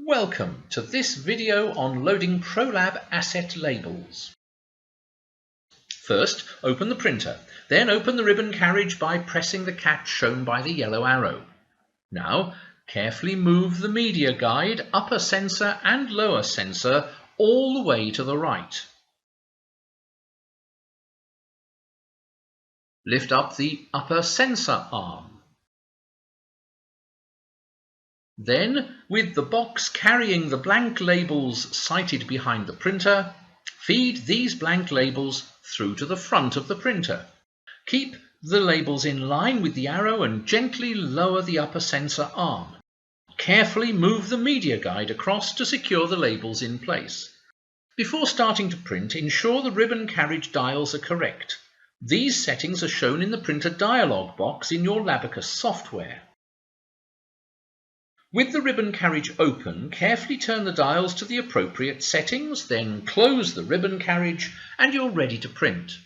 Welcome to this video on loading Prolab asset labels. First, open the printer, then open the ribbon carriage by pressing the catch shown by the yellow arrow. Now, carefully move the media guide, upper sensor and lower sensor all the way to the right. Lift up the upper sensor arm. Then, with the box carrying the blank labels sighted behind the printer, feed these blank labels through to the front of the printer. Keep the labels in line with the arrow and gently lower the upper sensor arm. Carefully move the media guide across to secure the labels in place. Before starting to print, ensure the ribbon carriage dials are correct. These settings are shown in the printer dialog box in your Labacus software. With the ribbon carriage open, carefully turn the dials to the appropriate settings, then close the ribbon carriage and you're ready to print.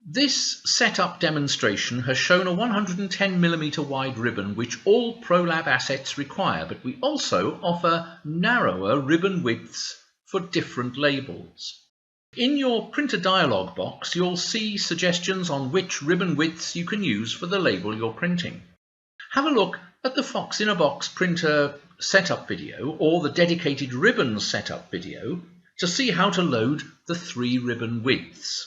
This setup demonstration has shown a 110mm wide ribbon which all Prolab assets require, but we also offer narrower ribbon widths for different labels. In your printer dialog box, you'll see suggestions on which ribbon widths you can use for the label you're printing. Have a look at the Fox in a Box printer setup video or the dedicated ribbon setup video to see how to load the 3 ribbon widths.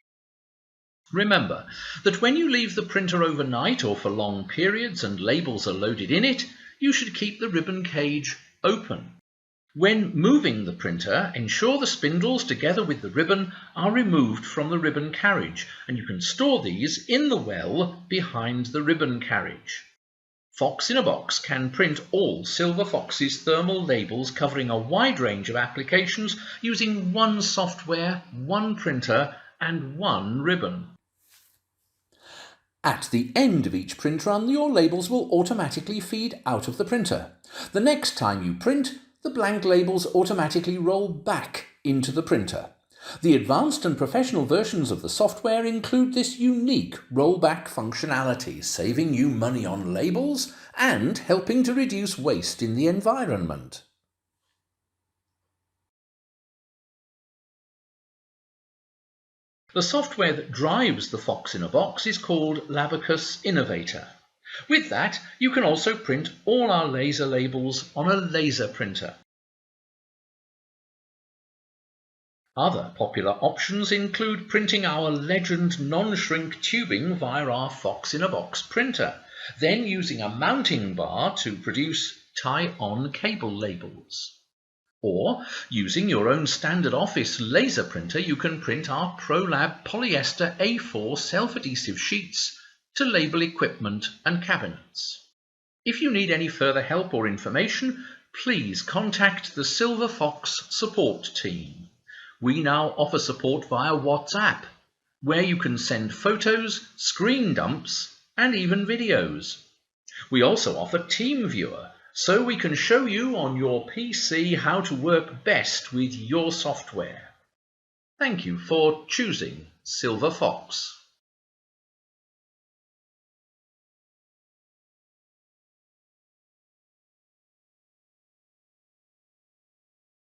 Remember that when you leave the printer overnight or for long periods and labels are loaded in it, you should keep the ribbon cage open. When moving the printer, ensure the spindles together with the ribbon are removed from the ribbon carriage, and you can store these in the well behind the ribbon carriage. Fox in a Box can print all Silver Fox's thermal labels covering a wide range of applications using one software, one printer and one ribbon. At the end of each print run, your labels will automatically feed out of the printer. The next time you print, the blank labels automatically roll back into the printer. The advanced and professional versions of the software include this unique rollback functionality, saving you money on labels and helping to reduce waste in the environment. The software that drives the Fox in a Box is called Labacus Innovator. With that, you can also print all our laser labels on a laser printer. Other popular options include printing our Legend non-shrink tubing via our Fox in a Box printer, then using a mounting bar to produce tie-on cable labels. Or, using your own standard office laser printer, you can print our Prolab polyester A4 self-adhesive sheets to label equipment and cabinets. If you need any further help or information, please contact the Silver Fox support team. We now offer support via WhatsApp, where you can send photos, screen dumps, and even videos. We also offer TeamViewer, so we can show you on your PC how to work best with your software. Thank you for choosing Silver Fox.